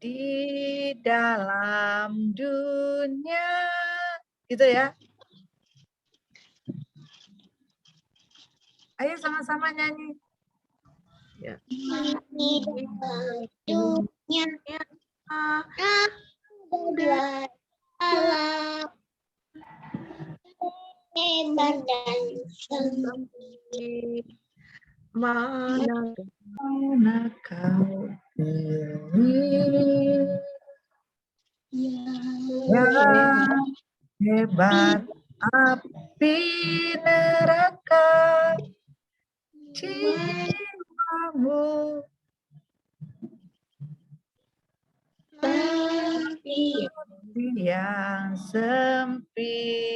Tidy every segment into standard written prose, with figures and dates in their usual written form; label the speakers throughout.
Speaker 1: di dalam dunia. Gitu ya. Ayo sama-sama nyanyi. Ya.
Speaker 2: Di dalam dunia ada alam hebat dan sempit.
Speaker 1: Mana kau pilih yang hebat api neraka jiwamu
Speaker 2: Tapi
Speaker 1: yang sempit.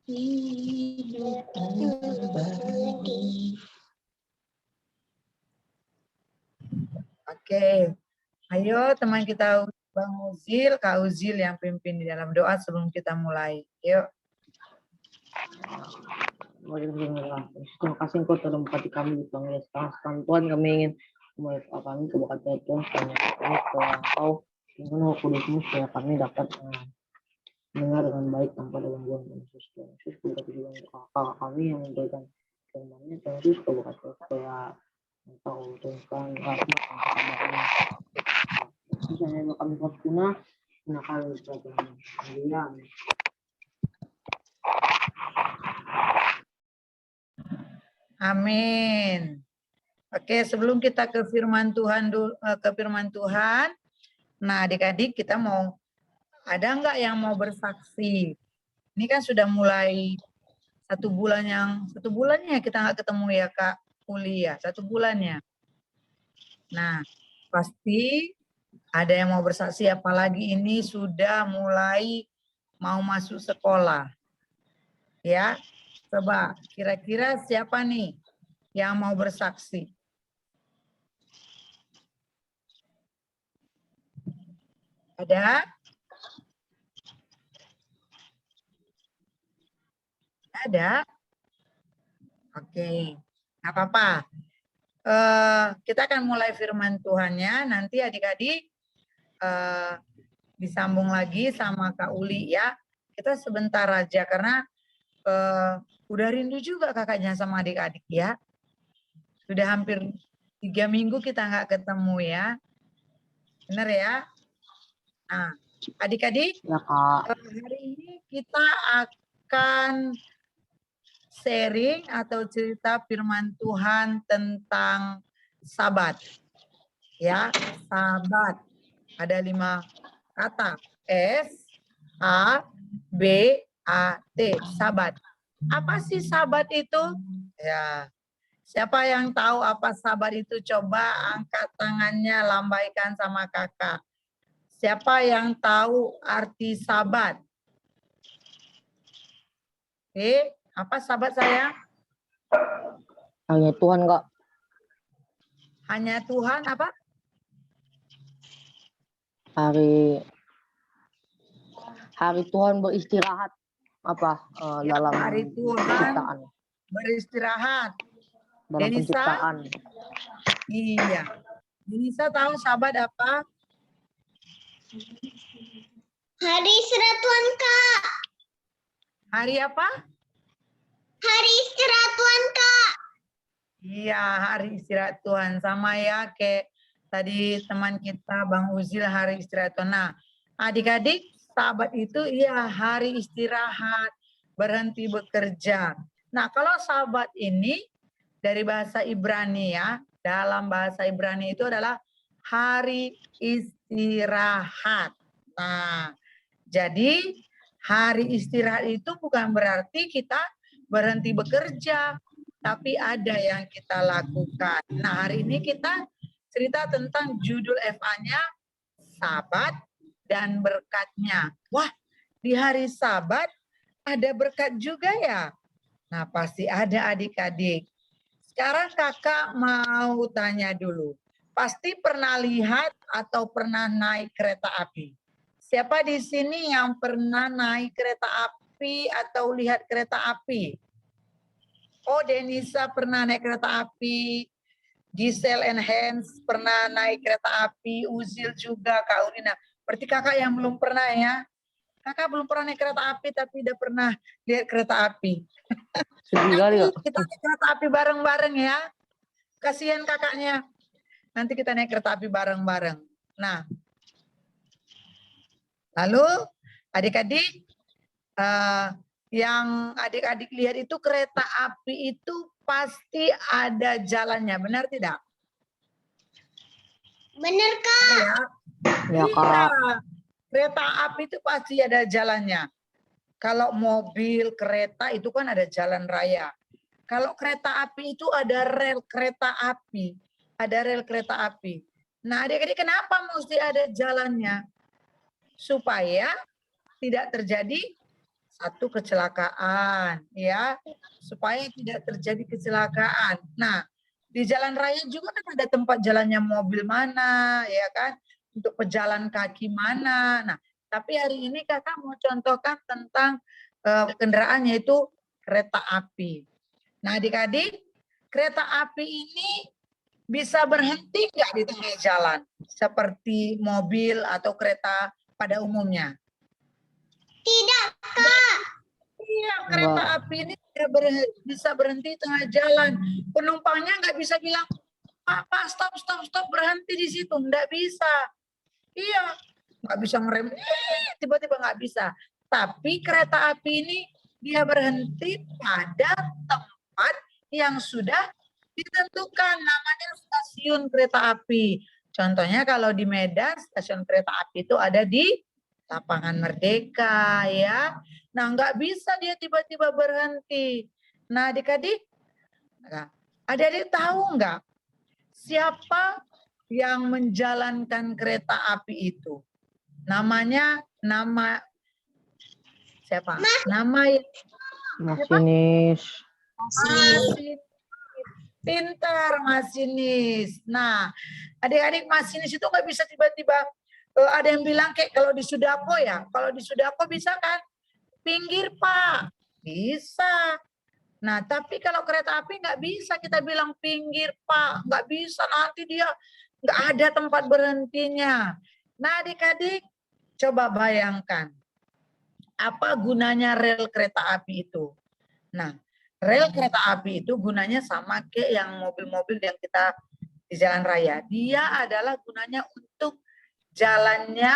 Speaker 2: hidup berbagi.
Speaker 1: Oke, ayo teman kita Bang Uzil, Kak Uzil yang pimpin di dalam doa sebelum kita mulai. Yuk.
Speaker 3: Terima kasih Engkau telah memberkati kami di panggilan sekarang. Tuhan, kami ingin memulai kami ke berkat Tuhan supaya Engkau dengan Roh Kudus-Mu supaya kami dapat mendengar dengan baik tanpa ada gangguan dan Yesus. Yesus berkati juga untuk kakak kami yang memberikan firman-Nya. Yesus berkat supaya Engkau turunkan rahmat dan kesabaran. Yesus hanya kami berguna gunakan sebagai panggilan.
Speaker 1: Amin. Oke, sebelum kita ke firman Tuhan nah adik-adik kita ada nggak yang mau bersaksi? Ini kan sudah mulai 1 bulannya kita nggak ketemu ya Kak Uli ya, 1 bulannya. Nah, pasti ada yang mau bersaksi, apalagi ini sudah mulai mau masuk sekolah. Ya, coba kira-kira siapa nih yang mau bersaksi? Ada? Ada? Oke, nggak apa-apa. Kita akan mulai firman Tuhannya, nanti adik-adik disambung lagi sama Kak Uli ya. Kita sebentar aja karena udah rindu juga kakaknya sama adik-adik ya. Sudah hampir 3 minggu kita nggak ketemu ya. Benar ya? Nah, adik-adik,
Speaker 3: Ya Kak.
Speaker 1: hari ini kita akan sharing atau cerita firman Tuhan tentang Sabat. Ya, Sabat. Ada 5 kata. S-A-B-A-T. Sabat. Apa sih Sabat itu? Ya. Siapa yang tahu apa Sabat itu? Coba angkat tangannya, lambaikan sama kakak. Siapa yang tahu arti Sabat? Oke, apa Sabat sayang?
Speaker 3: Hanya Tuhan Kak.
Speaker 1: Hanya Tuhan apa?
Speaker 3: Hari Tuhan beristirahat apa
Speaker 1: Ya,
Speaker 3: dalam
Speaker 1: hari Tuhan
Speaker 3: penciptaan.
Speaker 1: beristirahat.
Speaker 3: Dalam
Speaker 1: Denisa?
Speaker 3: penciptaan.
Speaker 1: Iya. Denisa tahu Sabat apa?
Speaker 2: Hari istirahat Tuhan, Kak.
Speaker 1: Hari apa?
Speaker 2: Hari istirahat Tuhan, Kak.
Speaker 1: Iya, hari istirahat Tuhan. Sama ya kayak tadi teman kita Bang Uzil hari istirahat Tuhan. Nah, adik-adik, Sabat itu ya hari istirahat, berhenti bekerja. Nah, kalau Sabat ini dari bahasa Ibrani ya, dalam bahasa Ibrani itu adalah hari istirahat. Nah, jadi hari istirahat itu bukan berarti kita berhenti bekerja, tapi ada yang kita lakukan. Nah, hari ini kita cerita tentang judul FA-nya Sabat dan berkatnya. Wah, di hari Sabat ada berkat juga ya? Nah, pasti ada adik-adik. Sekarang kakak mau tanya dulu. Pasti pernah lihat atau pernah naik kereta api? Siapa di sini yang pernah naik kereta api atau lihat kereta api? Oh, Denisa pernah naik kereta api. Giselle and Hans pernah naik kereta api, Uzil juga, Kak Urina. Berarti kakak yang belum pernah ya. Kakak belum pernah naik kereta api tapi udah pernah lihat kereta api.
Speaker 3: Sedih kali,
Speaker 1: Nanti
Speaker 3: Kak.
Speaker 1: kita naik kereta api bareng-bareng ya. Kasihan kakaknya. Nanti kita naik kereta api bareng-bareng. Nah, lalu adik-adik, yang adik-adik lihat itu kereta api itu pasti ada jalannya, benar tidak?
Speaker 2: Bener, Kak.
Speaker 1: Ya,
Speaker 3: Ya,
Speaker 1: iya.
Speaker 3: Kak.
Speaker 1: Kereta api itu pasti ada jalannya. Kalau mobil, kereta itu kan ada jalan raya. Kalau kereta api itu ada rel kereta api. Ada rel kereta api. Nah, adik-adik kenapa mesti ada jalannya? Supaya tidak terjadi satu kecelakaan, ya. Supaya tidak terjadi kecelakaan. Nah, di jalan raya juga kan ada tempat jalannya mobil mana, ya kan? Untuk pejalan kaki mana. Nah, tapi hari ini kakak mau contohkan tentang kendaraan yaitu kereta api. Nah, adik-adik, kereta api ini bisa berhenti nggak di tengah jalan seperti mobil atau kereta pada umumnya?
Speaker 2: Tidak, Kak.
Speaker 1: Iya, kereta api ini bisa berhenti di tengah jalan. Penumpangnya nggak bisa bilang, Pak, stop, berhenti di situ. Nggak bisa. Iya, nggak bisa ngerem, tiba-tiba nggak bisa. Tapi kereta api ini dia berhenti pada tempat yang sudah ditentukan, namanya stasiun kereta api. Contohnya kalau di Medan, stasiun kereta api itu ada di Lapangan Merdeka, ya. Nah, nggak bisa dia tiba-tiba berhenti. Nah, adik-adik, adik-adik tahu nggak siapa yang menjalankan kereta api itu? Namanya, siapa? Nama
Speaker 3: Masinis.
Speaker 1: masinis. Pintar masinis. Nah, adik-adik masinis itu nggak bisa tiba-tiba ada yang bilang kayak kalau di Sudako ya. Kalau di Sudako bisa kan? Pinggir Pak. Bisa. Nah, tapi kalau kereta api nggak bisa kita bilang pinggir Pak. Nggak bisa, nanti dia nggak ada tempat berhentinya. Nah, adik-adik coba bayangkan. Apa gunanya rel kereta api itu? Nah, rel kereta api itu gunanya sama kayak yang mobil-mobil yang kita di jalan raya. Dia adalah gunanya untuk jalannya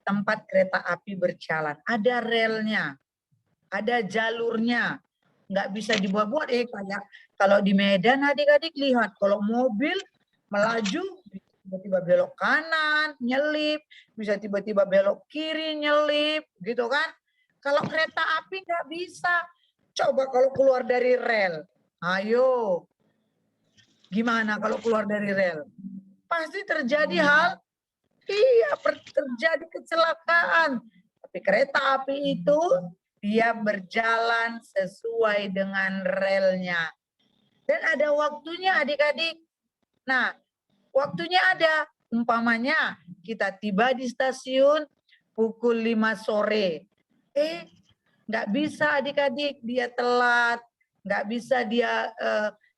Speaker 1: tempat kereta api berjalan. Ada relnya, ada jalurnya. Nggak bisa dibuat-buat. Kayak kalau di Medan adik-adik lihat, kalau mobil melaju, tiba-tiba belok kanan, nyelip, bisa tiba-tiba belok kiri, nyelip, gitu kan. Kalau kereta api nggak bisa. Coba kalau keluar dari rel. Ayo. Gimana kalau keluar dari rel? Pasti terjadi hal, terjadi kecelakaan. Tapi kereta api itu dia berjalan sesuai dengan relnya. Dan ada waktunya adik-adik. Nah, waktunya ada. Umpamanya kita tiba di stasiun pukul 5 sore. Nggak bisa adik-adik dia telat. Nggak bisa dia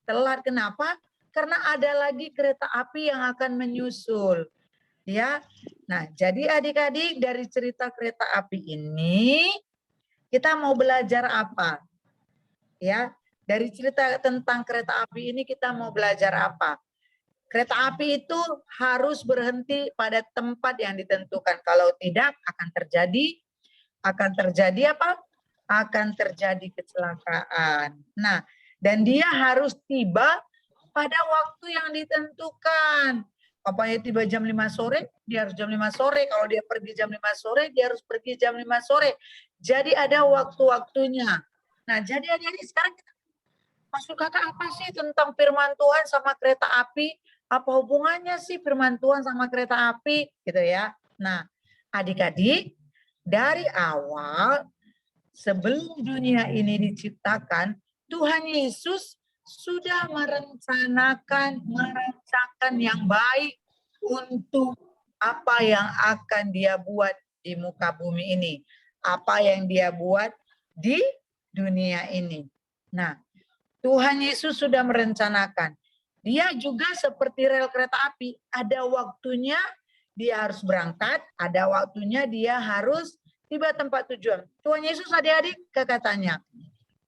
Speaker 1: telat. Kenapa? Karena ada lagi kereta api yang akan menyusul. Ya. Nah, jadi adik-adik dari cerita kereta api ini kita mau belajar apa? Ya, dari cerita tentang kereta api ini kita mau belajar apa? Kereta api itu harus berhenti pada tempat yang ditentukan. Kalau tidak akan terjadi apa? Akan terjadi kecelakaan. Nah, dan dia harus tiba pada waktu yang ditentukan. Apanya tiba jam 5 sore, dia harus jam 5 sore. Kalau dia pergi jam 5 sore, dia harus pergi jam 5 sore. Jadi ada waktu-waktunya. Nah, jadi adik-adik sekarang kita maksud kakak apa sih tentang firman Tuhan sama kereta api? Apa hubungannya sih firman Tuhan sama kereta api? Gitu ya. Nah, adik-adik, dari awal sebelum dunia ini diciptakan, Tuhan Yesus sudah merancangkan yang baik untuk apa yang akan dia buat di muka bumi ini. Apa yang dia buat di dunia ini. Nah, Tuhan Yesus sudah merencanakan. Dia juga seperti rel kereta api, ada waktunya dia harus berangkat, ada waktunya dia harus tiba tempat tujuan. Tuhan Yesus adik-adik katanya,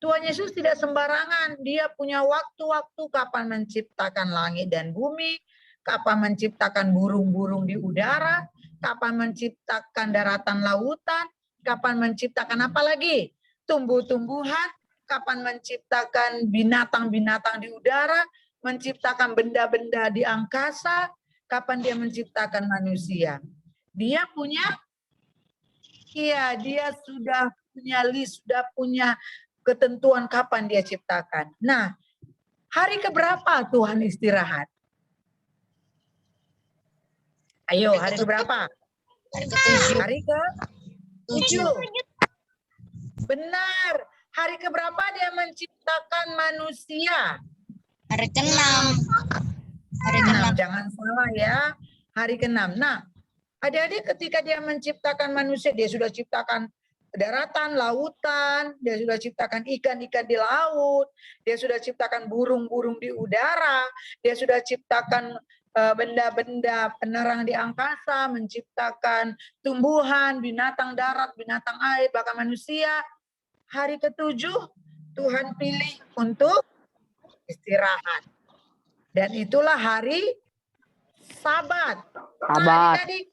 Speaker 1: Tuhan Yesus tidak sembarangan, dia punya waktu-waktu kapan menciptakan langit dan bumi, kapan menciptakan burung-burung di udara, kapan menciptakan daratan lautan, kapan menciptakan apa lagi? Tumbuh-tumbuhan, kapan menciptakan binatang-binatang di udara, menciptakan benda-benda di angkasa, kapan dia menciptakan manusia. Dia punya, dia sudah punya list, sudah punya ketentuan kapan dia ciptakan. Nah, hari keberapa Tuhan istirahat? Ayo, hari keberapa? Hari ke-7. Benar. Hari keberapa dia menciptakan manusia?
Speaker 2: Hari ke-6.
Speaker 1: Hari ke-6, jangan salah ya. Hari ke-6. Nah, adik-adik ketika dia menciptakan manusia, dia sudah ciptakan daratan, lautan, dia sudah ciptakan ikan-ikan di laut, dia sudah ciptakan burung-burung di udara, dia sudah ciptakan benda-benda penerang di angkasa, menciptakan tumbuhan, binatang darat, binatang air, bahkan manusia. Hari ke-7 Tuhan pilih untuk istirahat. Dan itulah hari Sabat. Nah, adik-adik,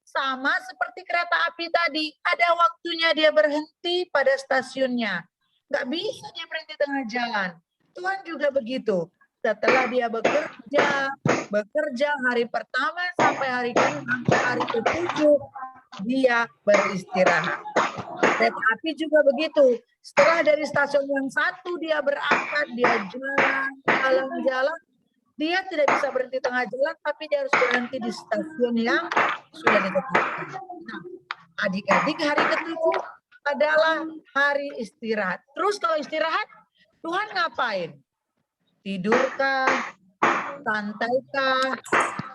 Speaker 1: sama seperti kereta api tadi, ada waktunya dia berhenti pada stasiunnya. Nggak bisa dia berhenti tengah jalan. Tuhan juga begitu. Setelah dia bekerja hari pertama sampai hari ke-7, dia beristirahat. Kereta api juga begitu. Setelah dari stasiun yang satu dia berangkat, dia jalan-jalan, dia tidak bisa berhenti tengah jalan, tapi dia harus berhenti di stasiun yang sudah ditetapkan. Nah, adik-adik, hari ke-7 adalah hari istirahat. Terus kalau istirahat, Tuhan ngapain? Tidurkah? Santaikah?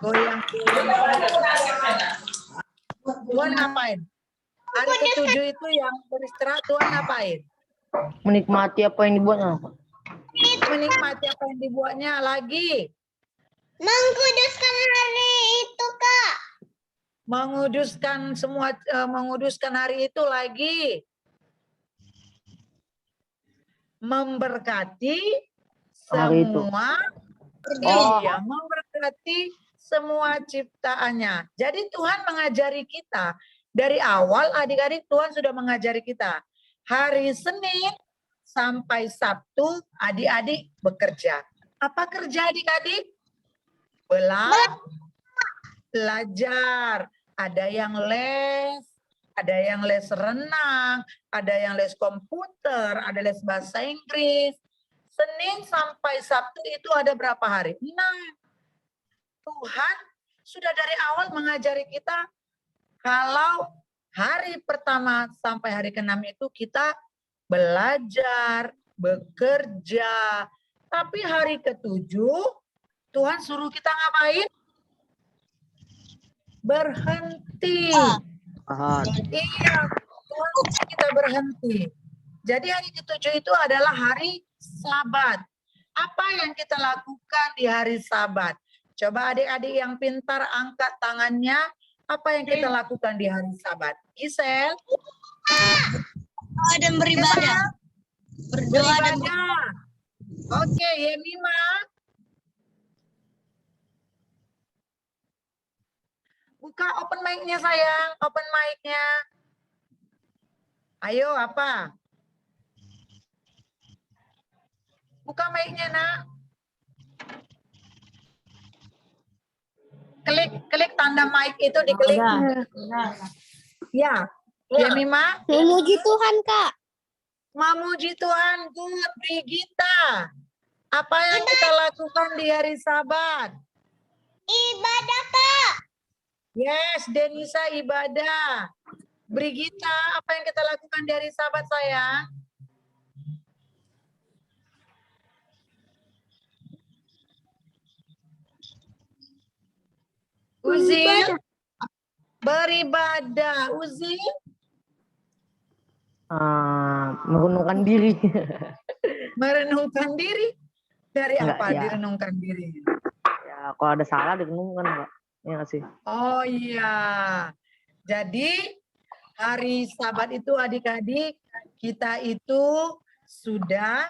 Speaker 1: Goyang-goyang? Tuhan ngapain? Hari ke-7 itu yang beristirahat, Tuhan ngapain?
Speaker 3: Menikmati apa yang dibuatnya.
Speaker 1: Menikmati apa yang dibuatnya lagi.
Speaker 2: Mengkuduskan hari itu, Kak.
Speaker 1: Menguduskan hari itu lagi. Memberkati semua. Memberkati semua ciptaannya. Jadi Tuhan mengajari kita. Dari awal adik-adik Tuhan sudah mengajari kita. Hari Senin sampai Sabtu adik-adik bekerja. Apa kerja adik-adik? Belajar. Ada yang les, ada yang les renang, ada yang les komputer, ada les bahasa Inggris. Senin sampai Sabtu itu ada berapa hari? 6. Tuhan sudah dari awal mengajari kita kalau hari pertama sampai hari ke-6 itu kita belajar, bekerja. Tapi hari ke-7 Tuhan suruh kita ngapain? Berhenti. Iya, Tuhan suruh kita berhenti. Jadi hari ke-7 itu adalah hari Sabat. Apa yang kita lakukan di hari Sabat? Coba adik-adik yang pintar angkat tangannya. Apa yang kita lakukan di hari Sabat? Gisel?
Speaker 2: Berdoa dan beribadah. Berdoa dan
Speaker 1: beribadah. Oke, Yemima. Buka open mic-nya sayang, open mic-nya. Ayo, apa? Buka mic-nya, Nak. Klik tanda mic itu diklik. Ya, Yemima.
Speaker 2: memuji Tuhan, Kak.
Speaker 1: Memuji Tuhan, good. Brigita. Apa yang kita lakukan di hari Sabat?
Speaker 2: Ibadah, Kak.
Speaker 1: Yes, Denisa ibadah. Brigita, apa yang kita lakukan di hari Sabat, sayang? Uzil? Beribadah. Uzil?
Speaker 3: Merenungkan diri.
Speaker 1: Merenungkan diri. Dari
Speaker 3: Enggak,
Speaker 1: apa?
Speaker 3: ya.
Speaker 1: Direnungkan diri.
Speaker 3: Ya, kalau ada salah direnungkan, Kak. Iya nggak sih?
Speaker 1: Oh iya. Jadi hari Sabat itu adik-adik kita itu sudah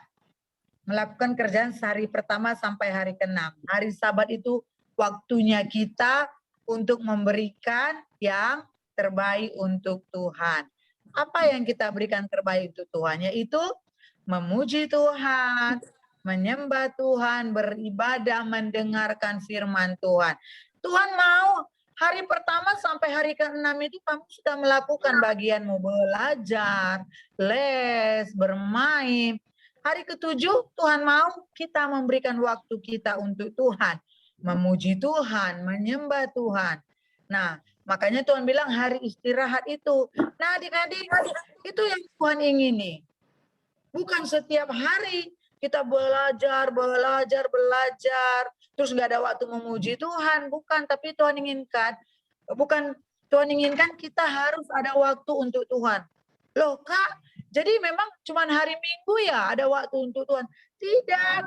Speaker 1: melakukan kerjaan sehari pertama sampai hari ke-6. Hari Sabat itu waktunya kita untuk memberikan yang terbaik untuk Tuhan. Apa yang kita berikan terbaik untuk Tuhan? Yaitu memuji Tuhan, menyembah Tuhan, beribadah, mendengarkan firman Tuhan. Tuhan mau hari pertama sampai hari ke-6 itu kamu sudah melakukan bagianmu, belajar, les, bermain. Hari ke-7 Tuhan mau kita memberikan waktu kita untuk Tuhan, memuji Tuhan, menyembah Tuhan. Nah, makanya Tuhan bilang hari istirahat itu. Nah, adik-adik, itu yang Tuhan ingini. Bukan setiap hari kita belajar, terus nggak ada waktu memuji Tuhan. Bukan, tapi Tuhan inginkan, kita harus ada waktu untuk Tuhan. Loh Kak, jadi memang cuma hari Minggu ya ada waktu untuk Tuhan? Tidak.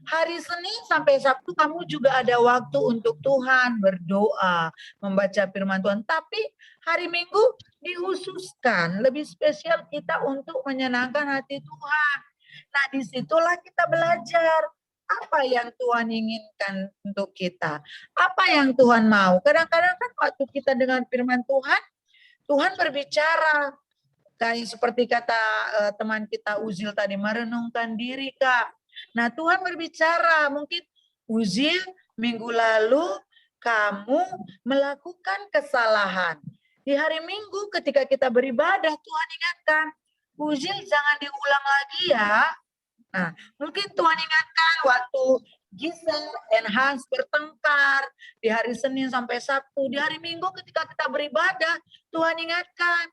Speaker 1: Hari Senin sampai Sabtu kamu juga ada waktu untuk Tuhan, berdoa, membaca firman Tuhan. Tapi hari Minggu dihususkan, lebih spesial kita untuk menyenangkan hati Tuhan. Nah, disitulah kita belajar apa yang Tuhan inginkan untuk kita. Apa yang Tuhan mau. Kadang-kadang kan waktu kita dengan firman Tuhan, Tuhan berbicara. Kayak seperti kata teman kita Uzil tadi, merenungkan diri Kak. Nah Tuhan berbicara, mungkin Uzil minggu lalu kamu melakukan kesalahan. Di hari Minggu ketika kita beribadah, Tuhan ingatkan, Uzil jangan diulang lagi ya. Nah mungkin Tuhan ingatkan waktu Gisel dan Hans bertengkar di hari Senin sampai Sabtu. Di hari Minggu ketika kita beribadah, Tuhan ingatkan,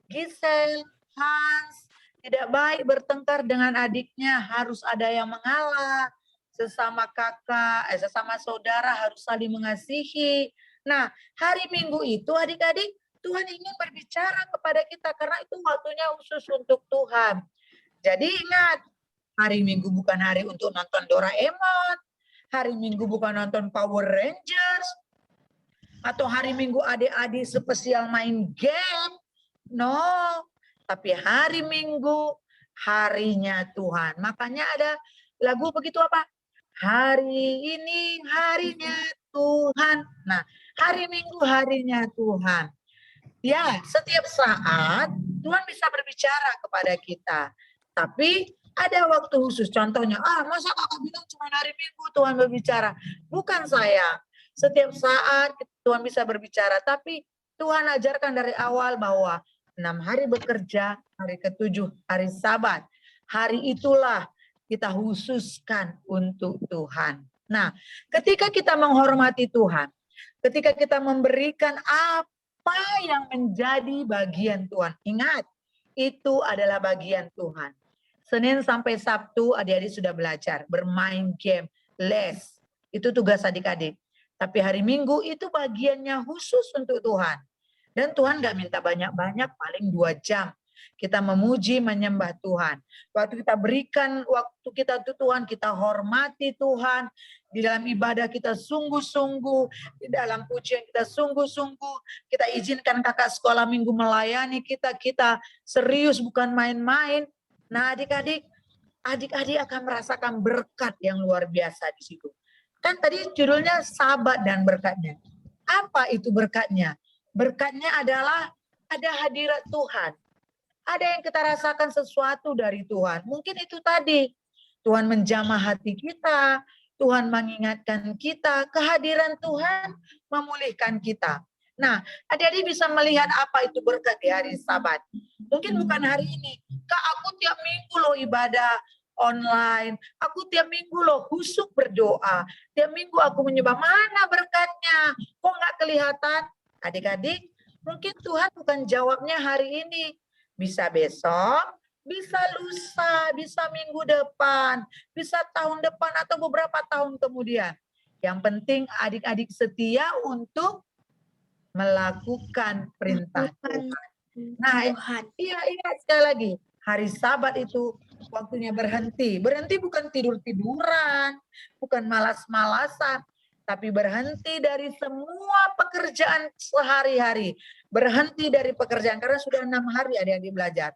Speaker 1: Gisel, Hans, tidak baik bertengkar dengan adiknya, harus ada yang mengalah. Sesama kakak, sesama saudara harus saling mengasihi. Nah, hari Minggu itu adik-adik, Tuhan ingin berbicara kepada kita karena itu waktunya khusus untuk Tuhan. Jadi ingat, hari Minggu bukan hari untuk nonton Doraemon, hari Minggu bukan nonton Power Rangers, atau hari Minggu adik-adik spesial main game. No, tapi hari Minggu harinya Tuhan. Makanya ada lagu begitu apa? Hari ini harinya Tuhan. Nah, hari Minggu harinya Tuhan. Ya, setiap saat Tuhan bisa berbicara kepada kita. Tapi ada waktu khusus. Contohnya, masa kakak bilang cuma hari Minggu Tuhan berbicara? Bukan saya. Setiap saat Tuhan bisa berbicara. Tapi Tuhan ajarkan dari awal bahwa 6 hari bekerja, hari ke-7 hari Sabat. Hari itulah kita khususkan untuk Tuhan. Nah, ketika kita menghormati Tuhan, ketika kita memberikan apa yang menjadi bagian Tuhan. Ingat, itu adalah bagian Tuhan. Senin sampai Sabtu adik-adik sudah belajar, bermain game, les. Itu tugas adik-adik. Tapi hari Minggu itu bagiannya khusus untuk Tuhan. Dan Tuhan gak minta banyak-banyak, paling 2 jam. Kita memuji, menyembah Tuhan. Waktu kita berikan waktu kita untuk Tuhan, kita hormati Tuhan. Di dalam ibadah kita sungguh-sungguh, di dalam pujian kita sungguh-sungguh. Kita izinkan kakak sekolah minggu melayani kita serius bukan main-main. Nah adik-adik akan merasakan berkat yang luar biasa di situ. Kan tadi judulnya Sabat dan berkatnya. Apa itu berkatnya? Berkatnya adalah ada hadirat Tuhan. Ada yang kita rasakan sesuatu dari Tuhan. Mungkin itu tadi. Tuhan menjamah hati kita. Tuhan mengingatkan kita. Kehadiran Tuhan memulihkan kita. Nah, adik-adik bisa melihat apa itu berkat di hari Sabat. Mungkin bukan hari ini. Kak, aku tiap minggu loh ibadah online. Aku tiap minggu loh khusyuk berdoa. Tiap minggu aku menyembah. Mana berkatnya? Kok nggak kelihatan? Adik-adik, mungkin Tuhan bukan jawabnya hari ini. Bisa besok, bisa lusa, bisa minggu depan, bisa tahun depan atau beberapa tahun kemudian. Yang penting adik-adik setia untuk melakukan perintah Tuhan. Nah, iya ingat sekali lagi, hari Sabat itu waktunya berhenti. Berhenti bukan tidur-tiduran, bukan malas-malasan, tapi berhenti dari semua pekerjaan sehari-hari. Berhenti dari pekerjaan, karena sudah 6 hari adik-adik belajar.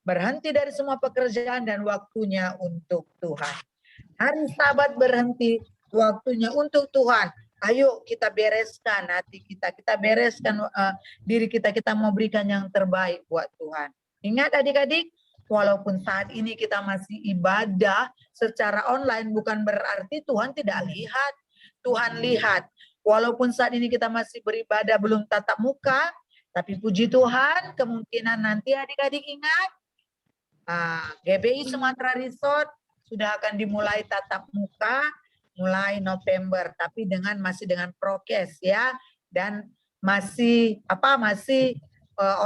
Speaker 1: Berhenti dari semua pekerjaan dan waktunya untuk Tuhan. Hari Sabat berhenti, waktunya untuk Tuhan. Ayo kita bereskan hati kita bereskan diri kita mau berikan yang terbaik buat Tuhan. Ingat adik-adik, walaupun saat ini kita masih ibadah secara online, bukan berarti Tuhan tidak lihat. Tuhan lihat. Walaupun saat ini kita masih beribadah belum tatap muka, tapi puji Tuhan, kemungkinan nanti adik-adik ingat, GBI Sumatera Resort sudah akan dimulai tatap muka mulai November, tapi masih dengan prokes ya, dan masih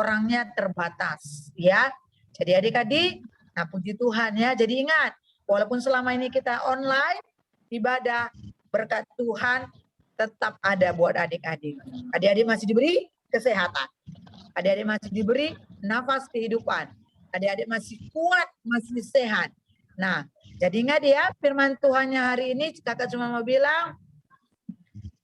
Speaker 1: orangnya terbatas ya. Jadi adik-adik, nah puji Tuhan ya. Jadi ingat, walaupun selama ini kita online ibadah, berkat Tuhan tetap ada buat adik-adik. Adik-adik masih diberi kesehatan. Adik-adik masih diberi nafas kehidupan. Adik-adik masih kuat, masih sehat. Nah, jadi ingat ya, firman Tuhannya hari ini kakak cuma mau bilang,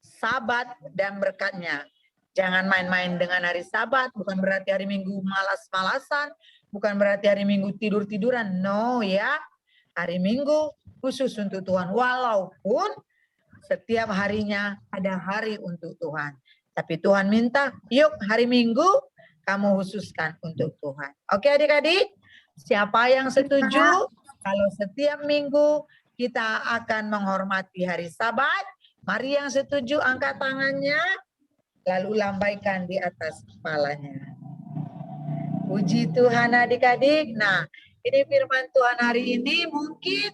Speaker 1: Sabat dan berkatnya. Jangan main-main dengan hari Sabat, bukan berarti hari Minggu malas-malasan, bukan berarti hari Minggu tidur-tiduran, no ya. Hari Minggu khusus untuk Tuhan, walaupun setiap harinya ada hari untuk Tuhan. Tapi Tuhan minta, yuk hari Minggu kamu khususkan untuk Tuhan. Oke adik-adik, siapa yang setuju? Kalau setiap minggu kita akan menghormati hari Sabat, mari yang setuju angkat tangannya, lalu lambaikan di atas kepalanya. Puji Tuhan adik-adik. Nah, ini firman Tuhan hari ini mungkin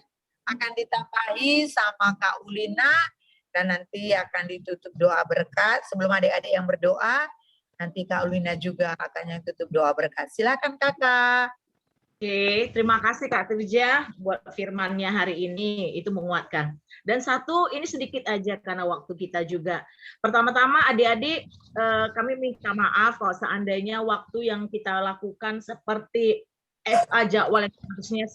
Speaker 1: akan ditambahi sama Kak Ulina, dan nanti akan ditutup doa berkat. Sebelum adik-adik yang berdoa, nanti Kak Ulina juga akan yang tutup doa berkat. Silakan kakak.
Speaker 4: Oke, terima kasih Kak Tirja buat firmannya hari ini, itu menguatkan. Dan satu, ini sedikit aja karena waktu kita juga. Pertama-tama adik-adik, kami minta maaf kalau seandainya waktu yang kita lakukan seperti FA jadwal yang harusnya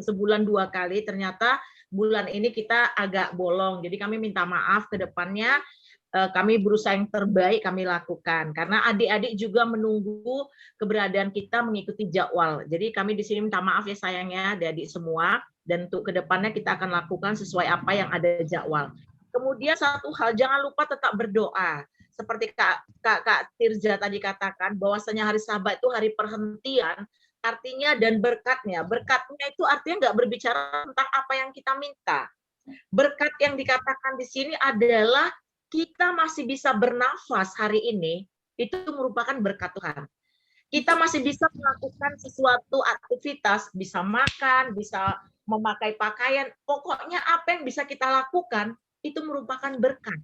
Speaker 4: sebulan 2 kali, ternyata bulan ini kita agak bolong. Jadi kami minta maaf ke depannya. Kami berusaha yang terbaik kami lakukan karena adik-adik juga menunggu keberadaan kita mengikuti jadwal. Jadi kami di sini minta maaf ya sayangnya adik-adik semua, dan untuk kedepannya kita akan lakukan sesuai apa yang ada jadwal. Kemudian satu hal, jangan lupa tetap berdoa. Seperti Kak Tirza tadi katakan, bahwasanya hari Sabat itu hari perhentian, artinya dan berkatnya. Berkatnya itu artinya nggak berbicara tentang apa yang kita minta. Berkat yang dikatakan di sini adalah kita masih bisa bernafas hari ini, itu merupakan berkat Tuhan. Kita masih bisa melakukan sesuatu aktivitas, bisa makan, bisa memakai pakaian, pokoknya apa yang bisa kita lakukan, itu merupakan berkat.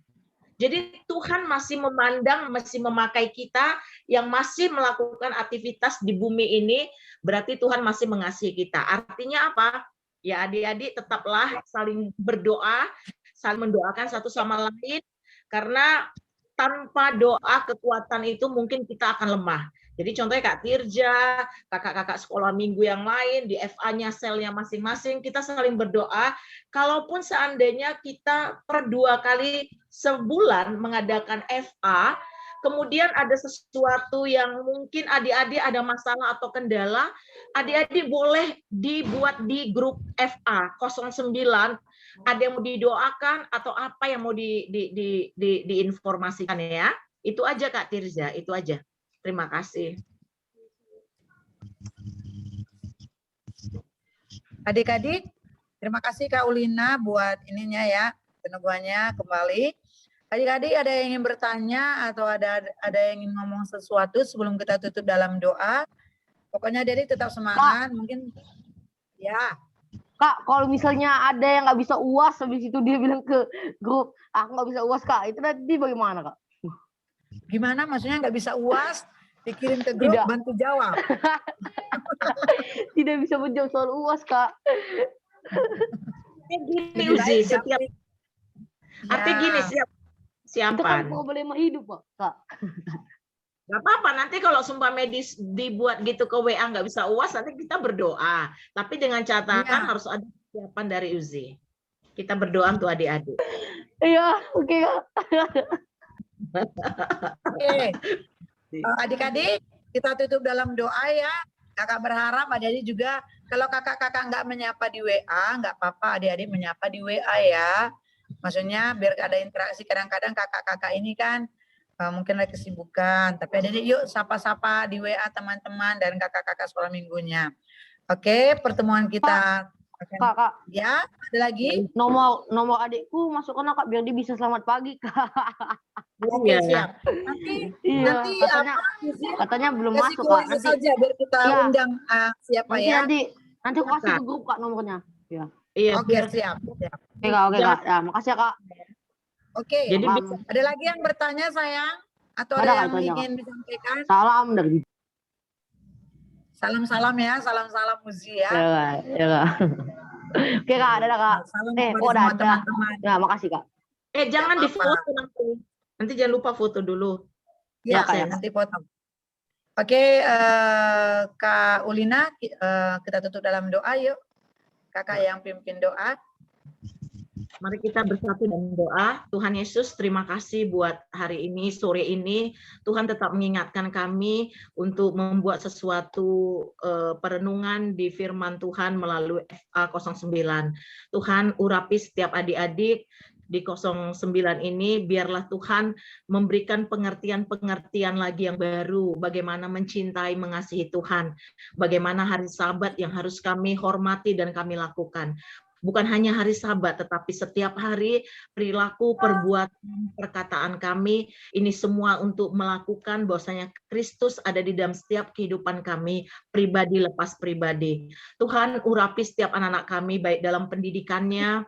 Speaker 4: Jadi Tuhan masih memandang, masih memakai kita yang masih melakukan aktivitas di bumi ini, berarti Tuhan masih mengasihi kita. Artinya apa? Ya adik-adik tetaplah saling berdoa, saling mendoakan satu sama lain, karena tanpa doa kekuatan itu mungkin kita akan lemah. Jadi contohnya Kak Tirja, kakak-kakak sekolah minggu yang lain, di FA-nya selnya masing-masing, kita saling berdoa. Kalaupun seandainya kita per 2 kali sebulan mengadakan FA, kemudian ada sesuatu yang mungkin adik-adik ada masalah atau kendala, adik-adik boleh dibuat di grup FA 09, ada yang mau didoakan atau apa yang mau diinformasikan ya. Itu aja Kak Tirza, itu aja. Terima kasih.
Speaker 1: Adik-adik, terima kasih Kak Ulina buat ininya ya, peneguhannya kembali. Adik-adik ada yang ingin bertanya atau ada yang ingin ngomong sesuatu sebelum kita tutup dalam doa? Pokoknya adik-adik tetap semangat, mungkin ya.
Speaker 3: Kak, kalau misalnya ada yang nggak bisa UAS, habis itu dia bilang ke grup, aku nggak bisa UAS Kak, itu nanti bagaimana Kak?
Speaker 1: Gimana maksudnya nggak bisa UAS, dikirim ke grup, bantu jawab?
Speaker 3: Tidak bisa menjawab soal UAS Kak.
Speaker 4: Gini Uzi, setiap artinya gini,
Speaker 3: itu kan
Speaker 4: siapan.
Speaker 3: problema hidup Kak.
Speaker 4: Nggak apa-apa, nanti kalau sumpah medis dibuat gitu ke WA nggak bisa UAS, nanti kita berdoa. Tapi dengan catatan
Speaker 1: Iya.
Speaker 4: harus ada persiapan dari Uzi. Kita berdoa untuk adik-adik.
Speaker 3: Iya, oke Kak.
Speaker 1: Oke. Adik-adik, kita tutup dalam doa ya. Kakak berharap adik-adik juga, kalau kakak-kakak nggak menyapa di WA, nggak apa-apa adik-adik menyapa di WA ya. Maksudnya biar ada interaksi, kadang-kadang kakak-kakak ini kan mungkin lagi kesibukan, tapi adik-adik yuk sapa-sapa di WA teman-teman dan kakak-kakak sekolah minggunya. Oke, pertemuan kita akan
Speaker 3: Kak,
Speaker 1: ya, ada lagi?
Speaker 3: nomor adikku masukkan Kak biar dia bisa selamat pagi Kak.
Speaker 1: Oke,
Speaker 4: Iya.
Speaker 1: siap. Nanti
Speaker 3: Iya, katanya belum
Speaker 1: kasih
Speaker 3: masuk
Speaker 1: ke
Speaker 3: Kak.
Speaker 1: WA saja biar kita
Speaker 3: Iya.
Speaker 1: undang siapa ya.
Speaker 3: Nanti aku kasih ke grup Kak nomornya. Iya.
Speaker 4: Iya,
Speaker 1: Oke, siap.
Speaker 3: Oke Kak. Ya, makasih ya Kak.
Speaker 1: Oke.
Speaker 4: Jadi
Speaker 3: Maaf.
Speaker 1: Ada lagi yang bertanya sayang? Atau
Speaker 3: Ada,
Speaker 1: ada yang
Speaker 3: Kak, itu aja,
Speaker 1: ingin disampaikan?
Speaker 3: Salam dari
Speaker 1: Salam-salam ya, salam-salam Uzi ya.
Speaker 3: ya Kak. Oke Kak, dadah Kak.
Speaker 1: Salam
Speaker 3: Oh,
Speaker 1: kepada semua
Speaker 3: dadah.
Speaker 1: teman-teman.
Speaker 3: Ya, makasih Kak.
Speaker 4: jangan
Speaker 1: Nggak apa-apa.
Speaker 4: difoto nanti. Nanti jangan lupa foto dulu.
Speaker 1: Ya,
Speaker 3: Kak, ya.
Speaker 1: nanti potong. Oke, Kak Ulina, kita tutup dalam doa yuk. Kakak yang pimpin doa.
Speaker 4: Mari kita bersatu dalam doa. Tuhan Yesus, terima kasih buat hari ini, sore ini. Tuhan tetap mengingatkan kami untuk membuat sesuatu perenungan di firman Tuhan melalui FA 09. Tuhan urapi setiap adik-adik di 09 ini, biarlah Tuhan memberikan pengertian-pengertian lagi yang baru, bagaimana mencintai, mengasihi Tuhan, bagaimana hari Sabat yang harus kami hormati dan kami lakukan. Bukan hanya hari Sabat, tetapi setiap hari perilaku, perbuatan, perkataan kami, ini semua untuk melakukan bahwasanya Kristus ada di dalam setiap kehidupan kami, pribadi lepas pribadi. Tuhan urapi setiap anak-anak kami, baik dalam pendidikannya,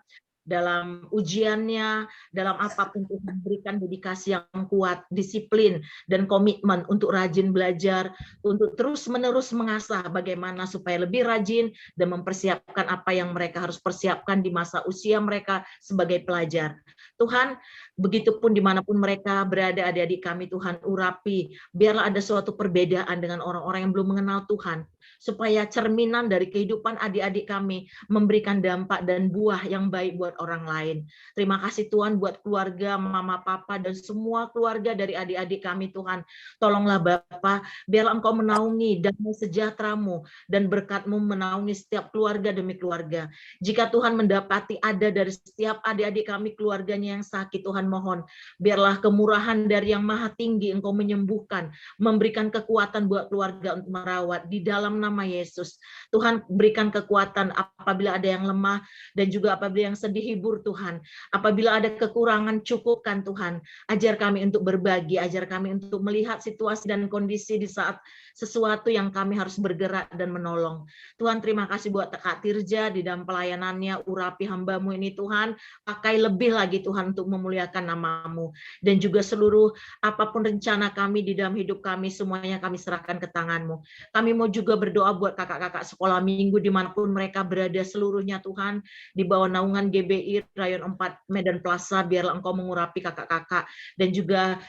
Speaker 4: dalam ujiannya, dalam apapun Tuhan berikan dedikasi yang kuat, disiplin, dan komitmen untuk rajin belajar, untuk terus-menerus mengasah bagaimana supaya lebih rajin dan mempersiapkan apa yang mereka harus persiapkan di masa usia mereka sebagai pelajar. Tuhan, begitupun dimanapun mereka berada, adik-adik kami Tuhan urapi, biarlah ada suatu perbedaan dengan orang-orang yang belum mengenal Tuhan, supaya cerminan dari kehidupan adik-adik kami memberikan dampak dan buah yang baik buat orang lain. Terima kasih Tuhan buat keluarga, mama, papa, dan semua keluarga dari adik-adik kami Tuhan. Tolonglah Bapa, biarlah Engkau menaungi damai sejahtera-Mu dan berkat-Mu menaungi setiap keluarga demi keluarga. Jika Tuhan mendapati ada dari setiap adik-adik kami keluarganya yang sakit, Tuhan mohon, biarlah kemurahan dari yang maha tinggi Engkau menyembuhkan, memberikan kekuatan buat keluarga untuk merawat di dalam nama Yesus. Tuhan berikan kekuatan apabila ada yang lemah dan juga apabila yang sedih, hibur Tuhan. Apabila ada kekurangan, cukupkan Tuhan. Ajar kami untuk berbagi, ajar kami untuk melihat situasi dan kondisi di saat sesuatu yang kami harus bergerak dan menolong. Tuhan terima kasih buat Kak Tirja di dalam pelayanannya, urapi hamba-Mu ini Tuhan, pakai lebih lagi Tuhan untuk memuliakan nama-Mu. Dan juga seluruh apapun rencana kami di dalam hidup kami, semuanya kami serahkan ke tangan-Mu. Kami mau juga berdoa buat kakak-kakak sekolah minggu dimanapun mereka berada seluruhnya Tuhan, di bawah naungan GBI Rayon 4 Medan Plaza, biarlah Engkau mengurapi kakak-kakak dan juga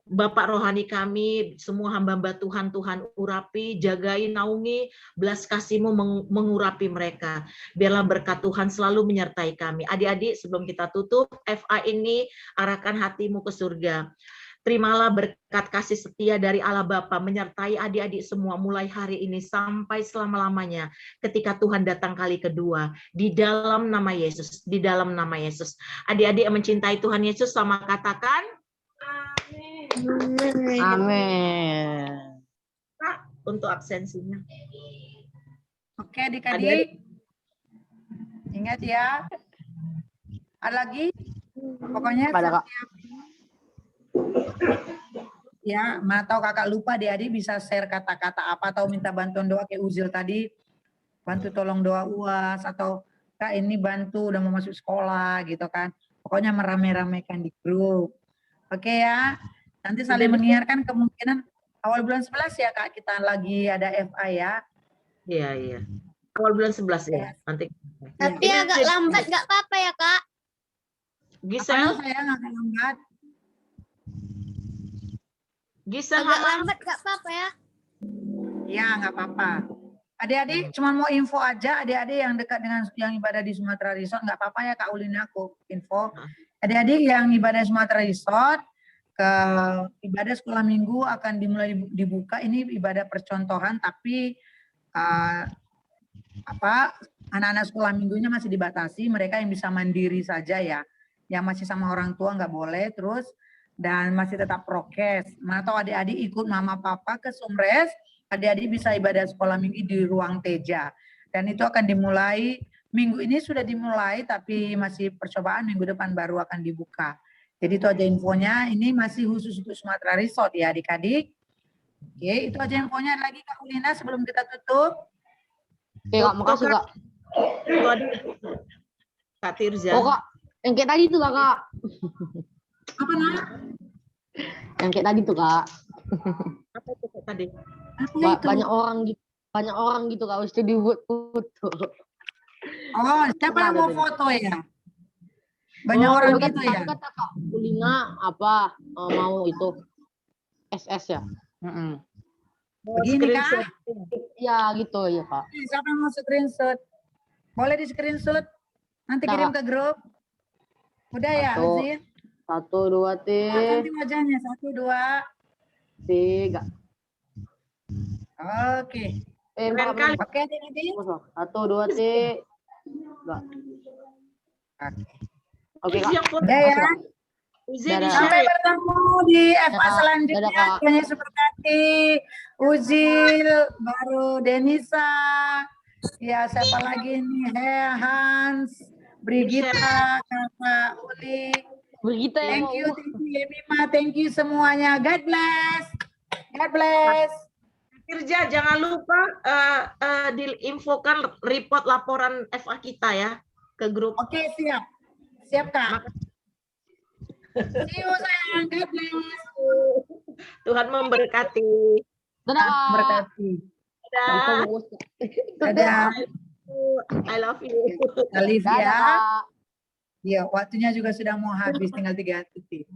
Speaker 4: Bapak rohani kami, semua hamba-hamba Tuhan, Tuhan urapi, jagai, naungi, belas kasih-Mu mengurapi mereka. Biarlah berkat Tuhan selalu menyertai kami. Adik-adik, sebelum kita tutup FA ini, arahkan hatimu ke surga. Terimalah berkat kasih setia dari Allah Bapa menyertai adik-adik semua mulai hari ini sampai selama-lamanya ketika Tuhan datang kali kedua, di dalam nama Yesus, di dalam nama Yesus. Adik-adik yang mencintai Tuhan Yesus sama katakan amin.
Speaker 3: Amin.
Speaker 4: Nah, untuk absensinya.
Speaker 1: Oke, adik-adik. Ingat ya. Ada lagi? Pokoknya
Speaker 3: Pada Kak.
Speaker 1: Ya, mana tahu kakak lupa adik-adik bisa share kata-kata apa atau minta bantuan doa kayak Uzil tadi, bantu tolong doa UAS atau Kak ini bantu udah mau masuk sekolah gitu kan. Pokoknya merame-ramekan di grup. Oke ya. Nanti saling mengingatkan kemungkinan awal bulan 11 ya Kak kita lagi ada FA ya.
Speaker 4: Iya, iya. Awal bulan 11 ya. Nanti.
Speaker 2: Tapi agak lambat nggak apa-apa ya Kak?
Speaker 4: Gisel,
Speaker 1: saya agak lambat.
Speaker 4: Gisel
Speaker 2: Agak
Speaker 4: Hamam.
Speaker 2: lambat nggak apa-apa ya.
Speaker 1: Ya, nggak apa-apa. Adik-adik cuma mau info aja, adik-adik yang dekat dengan yang ibadah di Sumatera Resort, nggak apa-apa ya Kak Ulina, aku info. Adik-adik yang ibadah Sumatera Resort, ke ibadah sekolah minggu akan dimulai dibuka. Ini ibadah percontohan, tapi anak-anak sekolah minggunya masih dibatasi, mereka yang bisa mandiri saja ya, yang masih sama orang tua nggak boleh, terus dan masih tetap prokes. Atau adik-adik ikut mama papa ke Sumres, adik-adik bisa ibadah sekolah minggu di ruang teja, dan itu akan dimulai minggu ini sudah dimulai, tapi masih percobaan, minggu depan baru akan dibuka. Jadi itu aja infonya, ini masih khusus untuk Sumatera Resort ya adik-adik. Oke, itu aja infonya. Lagi Kak Ulina sebelum kita tutup.
Speaker 3: Oke Kak, makasih Kak.
Speaker 4: Itu ada Kak Tirza.
Speaker 3: Oh Kak, yang kayak tadi tuh Kak.
Speaker 1: Apa nak?
Speaker 3: Yang kayak tadi tuh Kak.
Speaker 4: Apa itu Kak, tadi?
Speaker 1: Apa itu?
Speaker 3: Banyak orang gitu Kak, mesti dibuat foto.
Speaker 1: Oh, siapa yang mau foto ya? Banyak orang gitu ya?
Speaker 3: Kata Kak Ulina apa mau itu SS ya?
Speaker 1: Begini Kak.
Speaker 3: Ya gitu ya Kak.
Speaker 1: Siapa yang mau screenshot? Boleh di screenshot? Nanti kirim ke grup. Udah ya, Uzin?
Speaker 3: 1, 2,
Speaker 1: Cantik wajahnya. 1, 2,
Speaker 3: 3.
Speaker 1: Oke.
Speaker 4: Keren kali.
Speaker 1: Oke, adik-adik.
Speaker 3: 1, 2, 3. Oke Kak.
Speaker 1: Udah ya.
Speaker 4: Uzi
Speaker 3: Dadah.
Speaker 4: di
Speaker 1: Sampai
Speaker 4: share.
Speaker 1: bertemu di Eva
Speaker 3: Dadah.
Speaker 1: selanjutnya.
Speaker 3: Dadah, Kak.
Speaker 1: Tuhan Yesus berkati. Uzil, baru Denisa. Ya, siapa lagi nih? Hans, Brigita, Kakak Uli.
Speaker 3: Begitu ya
Speaker 1: Thank you,
Speaker 3: mau.
Speaker 1: Yemima. Thank you semuanya. God bless. God bless.
Speaker 4: Tirza, jangan lupa diinfokan report laporan FA kita ya ke grup.
Speaker 1: Oke, siap. Siap, Kak. See you, sayang. God bless.
Speaker 4: Tuhan memberkati.
Speaker 3: Dadah Kak.
Speaker 1: Berkati.
Speaker 4: Dadah.
Speaker 1: Dadah.
Speaker 4: I love you.
Speaker 1: Alif
Speaker 3: Dadah
Speaker 1: ya.
Speaker 3: Kak.
Speaker 1: Ya, waktunya juga sudah mau habis, tinggal 3 detik.